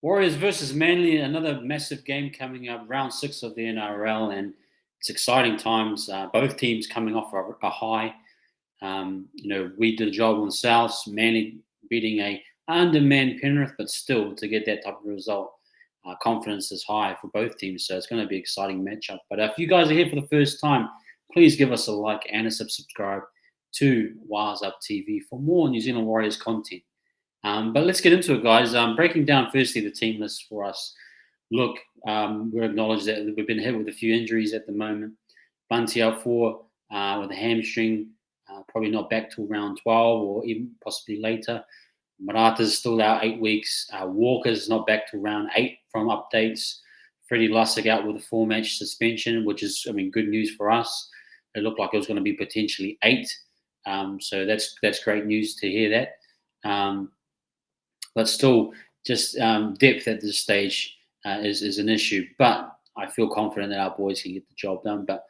Warriors versus Manly, another massive game coming up, round 6 of the NRL, and it's exciting times. Both teams coming off a high. We did a job on South, Manly beating a undermanned Penrith, but still to get that type of result, confidence is high for both teams. So it's going to be an exciting matchup. But if you guys are here for the first time, please give us a like and a subscribe to wahsup TV for more New Zealand Warriors content. But let's get into it, guys. Breaking down firstly the team list for us. Look, we acknowledge that we've been hit with a few injuries at the moment. Bunty out with a hamstring, probably not back till round 12 or even possibly later. Marata's still out 8 weeks. Walker's not back till round 8 from updates. Freddie Lussick out with a 4-match suspension, which is, good news for us. It looked like it was going to be potentially 8. So that's great news to hear that. But still, just depth at this stage is an issue. But I feel confident that our boys can get the job done. But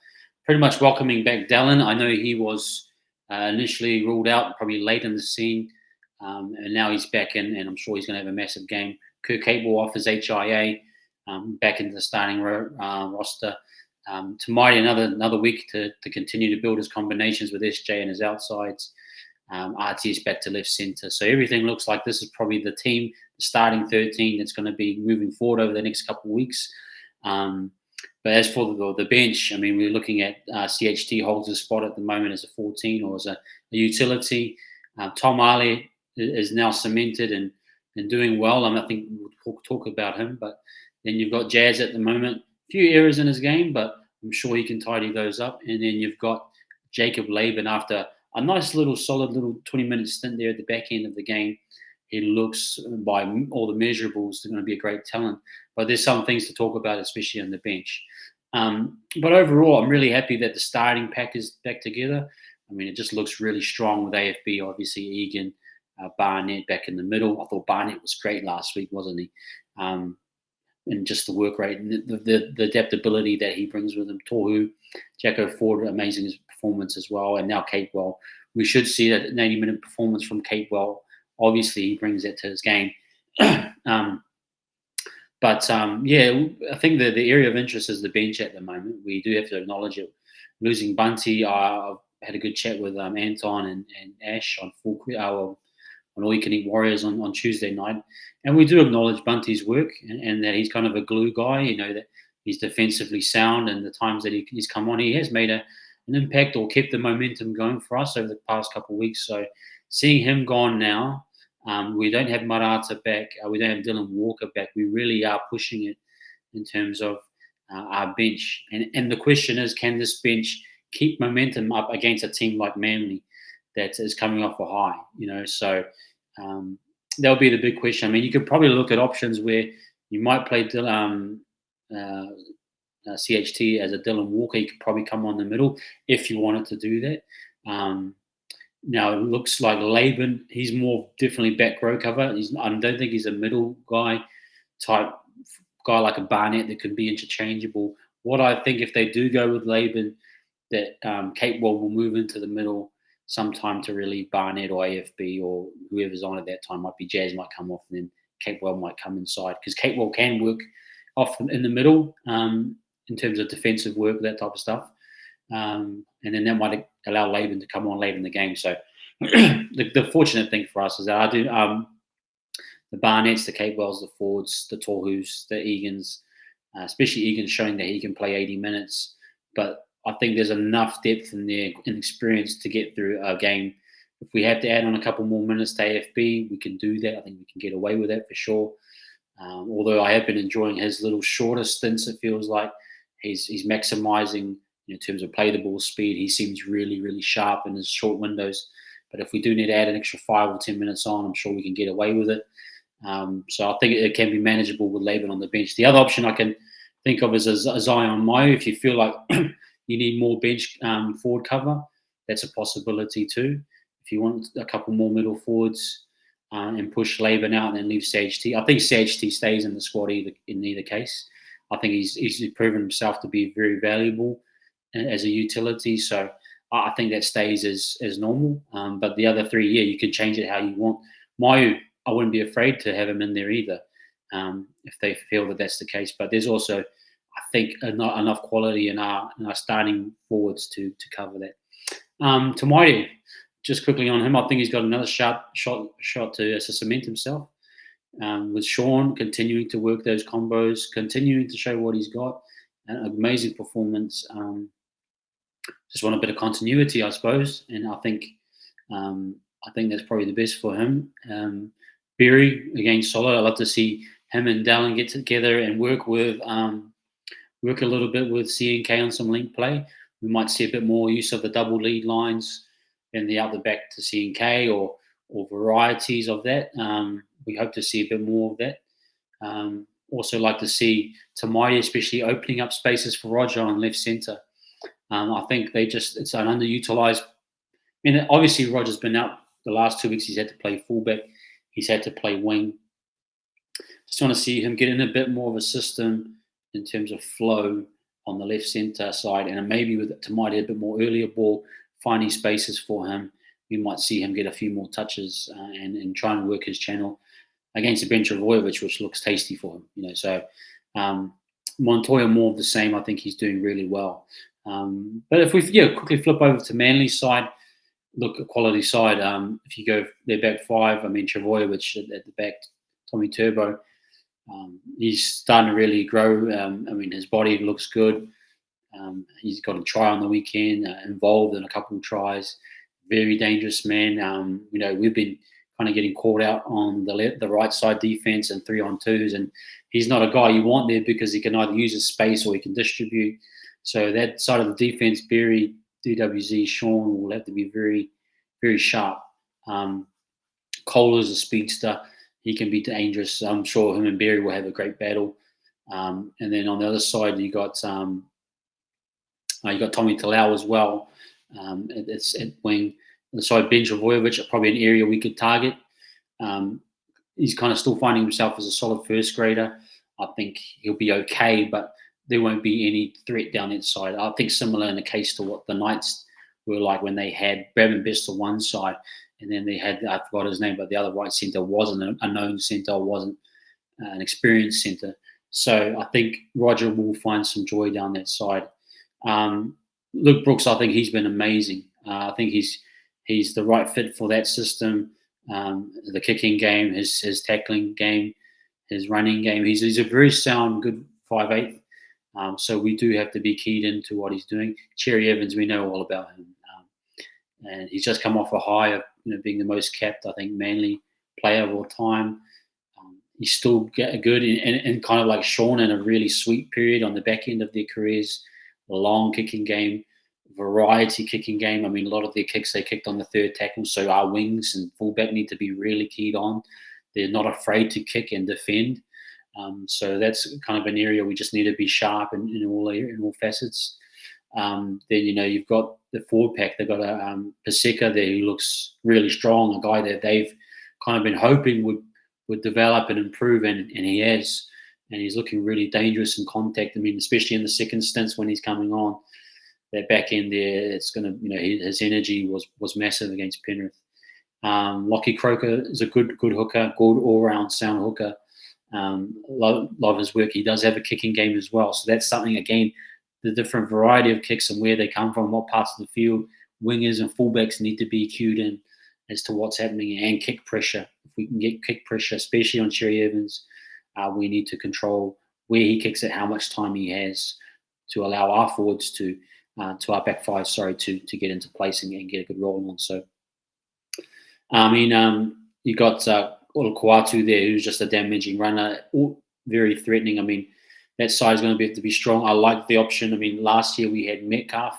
pretty much welcoming back Dallin. I know he was initially ruled out probably late in the scene. And now he's back in, and I'm sure he's going to have a massive game. Kurt Capewell off his HIA, back into the starting roster. Tamati another week to continue to build his combinations with SJ and his outsides. RT is back to left centre. So everything looks like this is probably the team, the starting 13 that's going to be moving forward over the next couple of weeks. But as for the bench, we're looking at CHT holds a spot at the moment as a 14 or as a utility. Tom Ali is now cemented and doing well. I think we'll talk about him. But then you've got Jazz at the moment. A few errors in his game, but I'm sure he can tidy those up. And then you've got Jacob Laban after a nice solid 20-minute stint there at the back end of the game. He looks, by all the measurables, going to be a great talent. But there's some things to talk about, especially on the bench. But overall, I'm really happy that the starting pack is back together. It just looks really strong with AFB, obviously Egan, Barnett back in the middle. I thought Barnett was great last week, wasn't he? And just the work rate and the adaptability that he brings with him. Tohu, Jacko Ford, amazing his performance as well. And now Capewell. We should see that 90-minute performance from Capewell. Obviously, he brings that to his game. But I think the area of interest is the bench at the moment. We do have to acknowledge it. Losing Bunty, I've had a good chat with Anton and Ash on All You Can Eat Warriors on Tuesday night. And we do acknowledge Bunty's work and that he's kind of a glue guy, that he's defensively sound, and the times that he's come on, he has made an impact or kept the momentum going for us over the past couple of weeks. So seeing him gone now, we don't have Marata back, we don't have Dylan Walker back. We really are pushing it in terms of our bench. And the question is, can this bench keep momentum up against a team like Manly that is coming off a high? So that'll be the big question. You could probably look at options where you might play CHT as a Dylan Walker. He could probably come on the middle if you wanted to do that. Now it looks like Laban, he's more definitely back row cover. I don't think he's a middle type guy like a Barnett that can be interchangeable. What I think, if they do go with Laban, that Capewell will move into the middle sometime to relieve Barnett or AFB or whoever's on at that time. Might be Jazz might come off, and then Capewell might come inside, because Capewell can work off in the middle in terms of defensive work, that type of stuff. And then that might allow Laban to come on late in the game. So the fortunate thing for us is that I do the Barnetts, the Capewells, the Fords, the Tohus, the Egans, especially Egan showing that he can play 80 minutes. But I think there's enough depth in there and experience to get through a game. If we have to add on a couple more minutes to AFB, we can do that. I think we can get away with that for sure. Although I have been enjoying his little shorter stints, it feels like he's maximising in terms of play the ball speed. He seems really, really sharp in his short windows. But if we do need to add an extra 5 or 10 minutes on, I'm sure we can get away with it. So I think it can be manageable with Laban on the bench. The other option I can think of is a Zion Mayo. If you feel like you need more bench forward cover, that's a possibility too. If you want a couple more middle forwards and push Laban out and then leave CHT. I think CHT stays in the squad in either case. I think he's proven himself to be very valuable as a utility. So I think that stays as normal. But the other three, you can change it how you want. Mayu, I wouldn't be afraid to have him in there either. if they feel that that's the case. But there's also, I think, not enough quality in our starting forwards to cover that. Tamari, just quickly on him, I think he's got another shot to cement himself. With Sean continuing to work those combos, continuing to show what he's got, an amazing performance. Just want a bit of continuity, I suppose, and I think that's probably the best for him. Berry again, solid. I'd love to see him and Dallin get together and work a little bit with CNK on some link play. We might see a bit more use of the double lead lines and the out the back to CNK or varieties of that. We hope to see a bit more of that. Also like to see Tamari especially opening up spaces for Roger on left centre. I think it's an underutilized. I mean, obviously Roger's been out the last 2 weeks. He's had to play fullback. He's had to play wing. Just want to see him get in a bit more of a system in terms of flow on the left centre side, and maybe with Tamari a bit more earlier ball, finding spaces for him. We might see him get a few more touches and try and work his channel against a bench of Vojovic, which looks tasty for him. So Montoya more of the same. I think he's doing really well. But if we quickly flip over to Manly's side, look at quality side. If you go their back five, I mean Travojevic at the back, Tommy Turbo. He's starting to really grow. I mean, his body looks good. He's got a try on the weekend, involved in a couple of tries. Very dangerous man. We've been kind of getting caught out on the right side defense and 3-on-2s, and he's not a guy you want there because he can either use his space or he can distribute. So that side of the defense, Berry, DWZ, Sean will have to be very, very sharp. Cole is a speedster. He can be dangerous. I'm sure him and Berry will have a great battle. And then on the other side, you got Tommy Talau as well. It's at wing. On the side, Ben Travojevic, probably an area we could target. He's kind of still finding himself as a solid first grader. I think he'll be okay, but there won't be any threat down that side. I think similar in the case to what the Knights were like when they had Brabham Best on one side, and then they had, I forgot his name, but the other right centre wasn't a known centre, wasn't an experienced centre. So I think Roger will find some joy down that side. Luke Brooks, I think he's been amazing. I think he's the right fit for that system. The kicking game, his tackling game, his running game. He's a very sound, good 5'8". So we do have to be keyed into what he's doing. Cherry Evans, we know all about him. And he's just come off a high of being the most capped, I think, Manly player of all time. He's still good and kind of like Sean in a really sweet period on the back end of their careers. Long kicking game, variety kicking game. I mean, a lot of their kicks they kicked on the third tackle, so our wings and fullback need to be really keyed on. They're not afraid to kick and defend. So that's kind of an area we just need to be sharp in all facets. Then you've got the forward pack. They've got a Paseka there who looks really strong. A guy that they've kind of been hoping would develop and improve, and he has. And he's looking really dangerous in contact. I mean, especially in the second stints when he's coming on, that back end there, it's going to, his energy was massive against Penrith. Lockie Croker is a good hooker, good all-round sound hooker. Love his work. He does have a kicking game as well. So that's something, again, the different variety of kicks and where they come from, what parts of the field, wingers and fullbacks need to be cued in as to what's happening, and kick pressure. If we can get kick pressure, especially on Cherry Evans, we need to control where he kicks it, how much time he has to allow our forwards to our back five, to get into place and get a good roll on. So, I mean, you got Olukwatu there, who's just a damaging runner, very threatening. I mean, that side is going to have to be strong. I like the option. I mean, last year we had Metcalf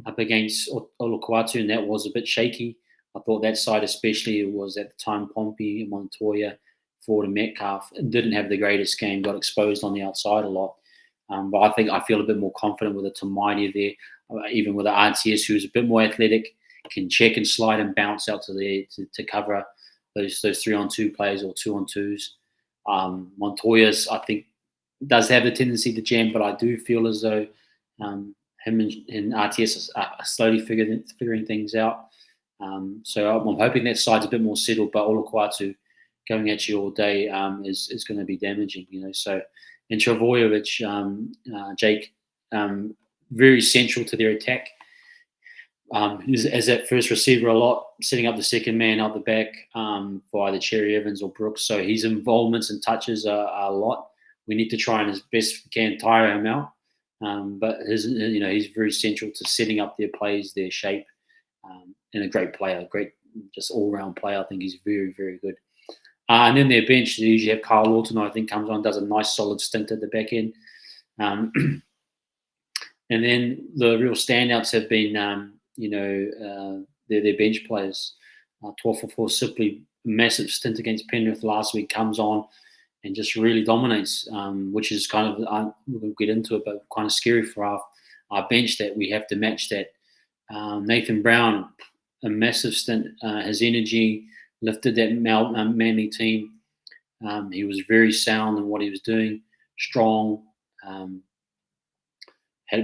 up against Olukwatu, and that was a bit shaky. I thought that side, especially, was at the time Pompey and Montoya forward and Metcalf, didn't have the greatest game, got exposed on the outside a lot. But I feel a bit more confident with a Tamari there, even with the RTS, who's a bit more athletic, can check and slide and bounce out to there to cover those 3-on-2 players or 2-on-2s. Montoya's, I think, does have the tendency to jam, but I do feel as though him and RTS are slowly figuring things out. So I'm hoping that side's a bit more settled, but Olukwatu going at you all day is going to be damaging. So and Travojevic, Jake, very central to their attack. As that first receiver a lot, setting up the second man out the back for either Cherry Evans or Brooks. So his involvements and touches are a lot. We need to try and as best we can tire him out. But he's very central to setting up their plays, their shape, and a great player, great just all-round player. I think he's very, very good. And then their bench, they usually have Carl Lawton, I think, comes on, does a nice solid stint at the back end. And then the real standouts have been, their bench players. 12 for 4, simply massive stint against Penrith last week, comes on and just really dominates, which is kind of, we'll get into it, but kind of scary for our bench that we have to match that. Nathan Brown, a massive stint, his energy lifted that Manly team. He was very sound in what he was doing, strong,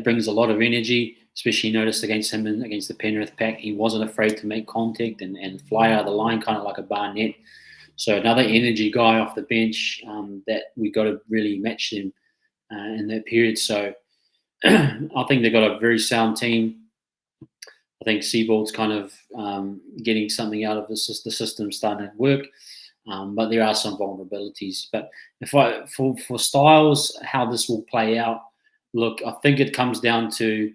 brings a lot of energy, especially noticed against him and against the Penrith pack. He wasn't afraid to make contact and fly out of the line, kind of like a Barnett. So another energy guy off the bench that we got to really match them in that period. So I think they've got a very sound team. I think Seabold's kind of getting something out of the system starting to work, but there are some vulnerabilities. But for Styles, how this will play out, look, I think it comes down to,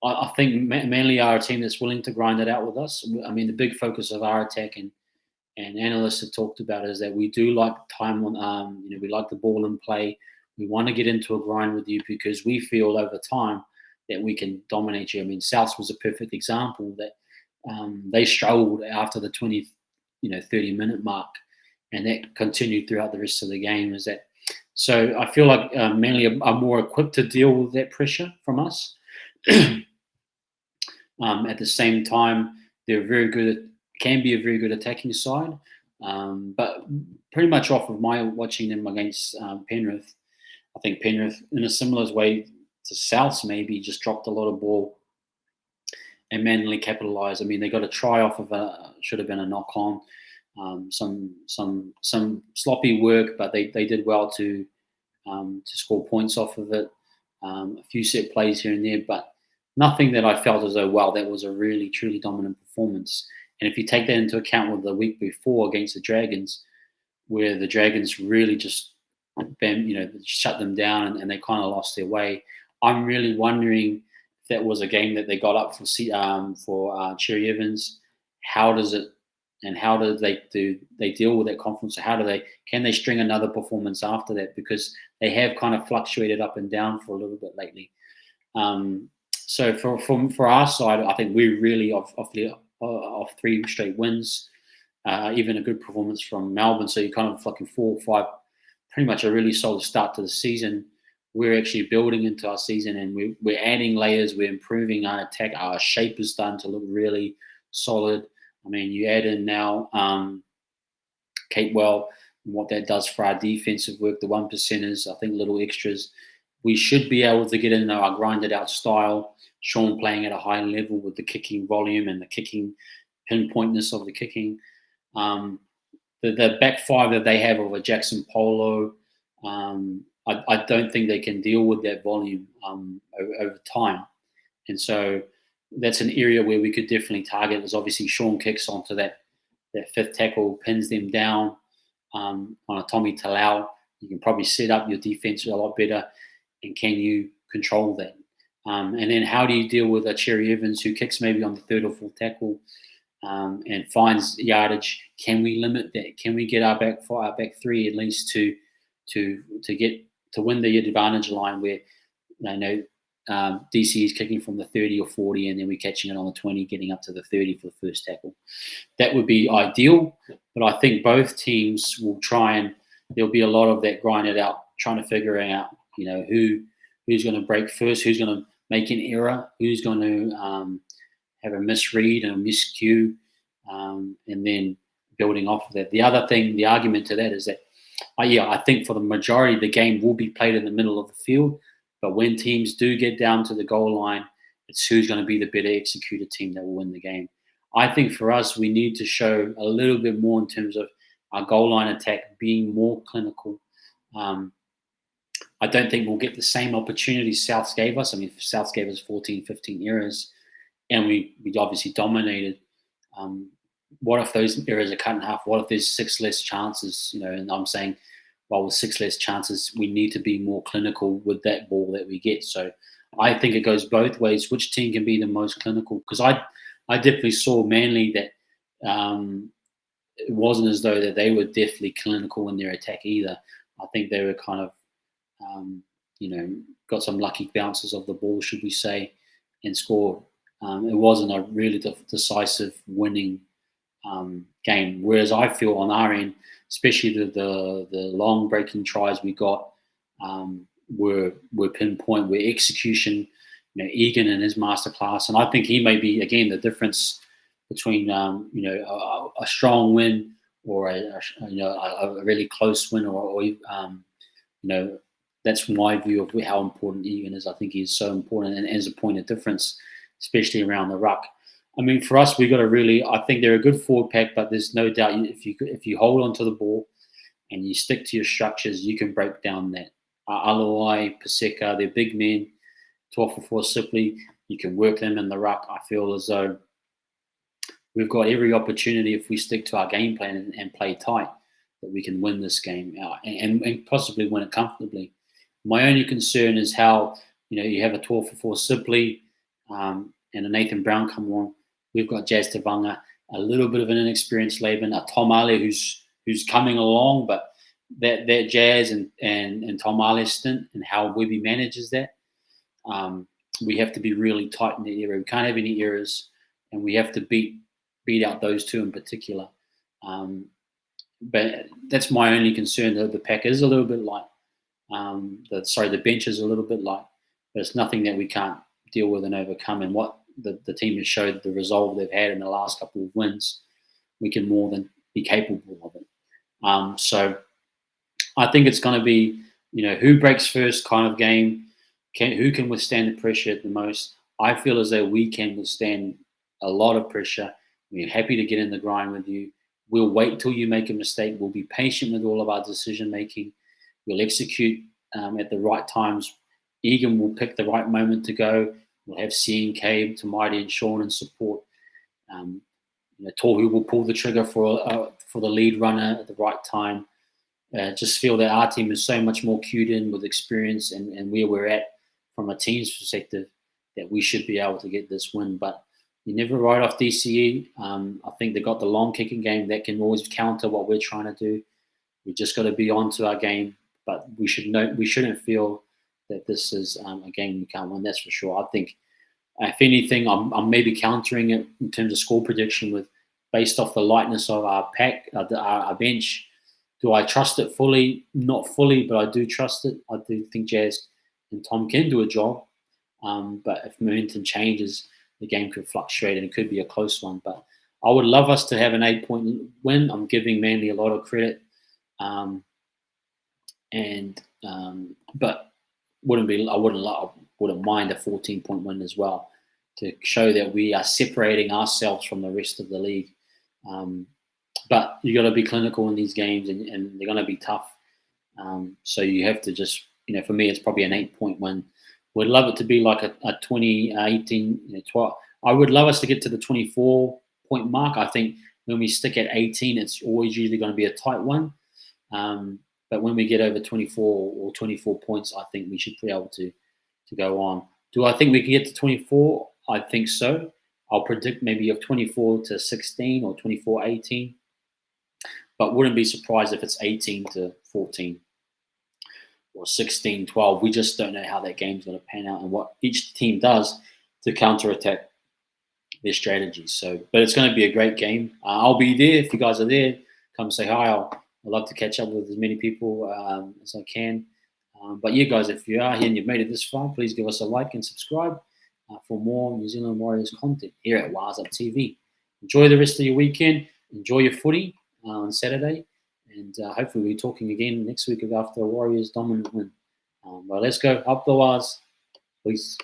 I think Manly are a team that's willing to grind it out with us. I mean, the big focus of our attack and analysts have talked about is that we do like time on, we like the ball in play. We want to get into a grind with you because we feel over time that we can dominate you. I mean, Souths was a perfect example that they struggled after the 20, 30-minute mark, and that continued throughout the rest of the game. So I feel like Manly are more equipped to deal with that pressure from us. At the same time, they're can be a very good attacking side. But pretty much off of my watching them against Penrith, I think Penrith, in a similar way to Souths, maybe just dropped a lot of ball and Manly capitalised. I mean, they got a try off of should have been a knock on. Some sloppy work, but they did well to score points off of it. A few set plays here and there, but nothing that I felt as though, wow, that was a really, truly dominant performance. And if you take that into account with the week before against the Dragons, where the Dragons really just, shut them down and they kind of lost their way, I'm really wondering if that was a game that they got up for Cherry Evans. How does it, and how do they deal with that confidence? Can they string another performance after that? Because they have kind of fluctuated up and down for a little bit lately. So for our side, I think we're really off 3 straight wins, even a good performance from Melbourne. So you're kind of fucking 4 or 5, pretty much a really solid start to the season. We're actually building into our season, and we're adding layers. We're improving our attack. Our shape is starting to look really solid. I mean, you add in now Capewell and what that does for our defensive work, the 1%ers, I think little extras. We should be able to get into our grinded out style. Sean playing at a high level with the kicking volume and the kicking pinpointness of the kicking. The back five that they have of a Jackson Polo, I don't think they can deal with that volume over time. And so that's an area where we could definitely target. There's obviously Sean kicks onto that fifth tackle, pins them down on a Tommy Talau. You can probably set up your defense a lot better, and can you control that? And then how do you deal with a Cherry Evans who kicks maybe on the third or fourth tackle and finds yardage? Can we limit that? Can we get our back three at least to win the advantage line where DC is kicking from the 30 or 40 and then we're catching it on the 20, getting up to the 30 for the first tackle? That would be ideal, but I think both teams will try, and there'll be a lot of that grinded out, trying to figure out, who's going to break first, who's going to make an error, who's going to have a misread and a miscue, and then building off of that. The other thing, the argument to that is that, I think for the majority the game will be played in the middle of the field, but when teams do get down to the goal line, it's who's going to be the better executed team that will win the game. I think for us, we need to show a little bit more in terms of our goal line attack being more clinical. I don't think we'll get the same opportunities South gave us. I mean, South gave us 14, 15 errors, and we obviously dominated. What if those errors are cut in half? What if there's 6 less chances? And I'm saying, well, with 6 less chances, we need to be more clinical with that ball that we get. So I think it goes both ways. Which team can be the most clinical? Because I definitely saw Manly that it wasn't as though that they were definitely clinical in their attack either. I think they were kind of, got some lucky bounces of the ball, should we say, and scored. It wasn't a really decisive winning game. Whereas I feel on our end, especially the long breaking tries we got, were pinpoint, were execution. Egan and his masterclass, and I think he may be again the difference between a strong win or a really close win, or that's my view of how important Egan is. I think he's so important and as a point of difference, especially around the ruck. I mean, for us, we got to really. I think they're a good forward pack, but there's no doubt if you hold on to the ball and you stick to your structures, you can break down that. Alawai, Paseka, they're big men. 12 simply, you can work them in the ruck. I feel as though we've got every opportunity if we stick to our game plan and play tight that we can win this game and possibly win it comfortably. My only concern is how you have a 12 simply and a Nathan Brown come on. We've got Jazz Tavanga, a little bit of an inexperienced Levon, a Tom Ale who's coming along, but that Jazz and Tom Ale stint and how Webby manages that. We have to be really tight in the area. We can't have any errors, and we have to beat out those two in particular. But that's my only concern. The pack is a little bit light. The bench is a little bit light, but it's nothing that we can't deal with and overcome. And what the team has showed, the resolve they've had in the last couple of wins, we can more than be capable of it. So I think it's going to be, who breaks first kind of game. Who can withstand the pressure the most? I feel as though we can withstand a lot of pressure. We're happy to get in the grind with you. We'll wait till you make a mistake. We'll be patient with all of our decision making. We'll execute at the right times. Egan will pick the right moment to go. We'll have C&K, Tamaiti, and Sean in support. Tohu will pull the trigger for the lead runner at the right time. Just feel that our team is so much more cued in with experience and where we're at from a team's perspective that we should be able to get this win. But you never write off DCE. I think they got the long kicking game that can always counter what we're trying to do. We just got to be on to our game, but we shouldn't feel that this is a game we can't win. That's for sure. I think, if anything, I'm maybe countering it in terms of score prediction with based off the lightness of our pack, our bench. Do I trust it fully? Not fully, but I do trust it. I do think Jazz and Tom can do a job. But if momentum changes, the game could fluctuate and it could be a close one. But I would love us to have an 8-point win. I'm giving Manly a lot of credit. But I wouldn't mind a 14-point win as well to show that we are separating ourselves from the rest of the league. But you got to be clinical in these games, and they're going to be tough. So you have to just, for me, it's probably an 8-point win. Would love it to be like a 20, 18, 12. I would love us to get to the 24-point mark. I think when we stick at 18, it's always usually going to be a tight one. But when we get over 24 or 24 points, I think we should be able to go on. Do I think we can get to 24? I think so. I'll predict maybe of 24 to 16 or 24-18. But wouldn't be surprised if it's 18 to 14 or 16-12. We just don't know how that game's going to pan out and what each team does to counterattack their strategies. So, but it's going to be a great game. I'll be there if you guys are there. Come say hi. I'd love to catch up with as many people as I can. But you guys, if you are here and you've made it this far, please give us a like and subscribe for more New Zealand Warriors content here at wahsup TV. Enjoy the rest of your weekend. Enjoy your footy on Saturday. And hopefully we'll be talking again next week after a Warriors dominant win. But let's go. Up the Wahs. Peace.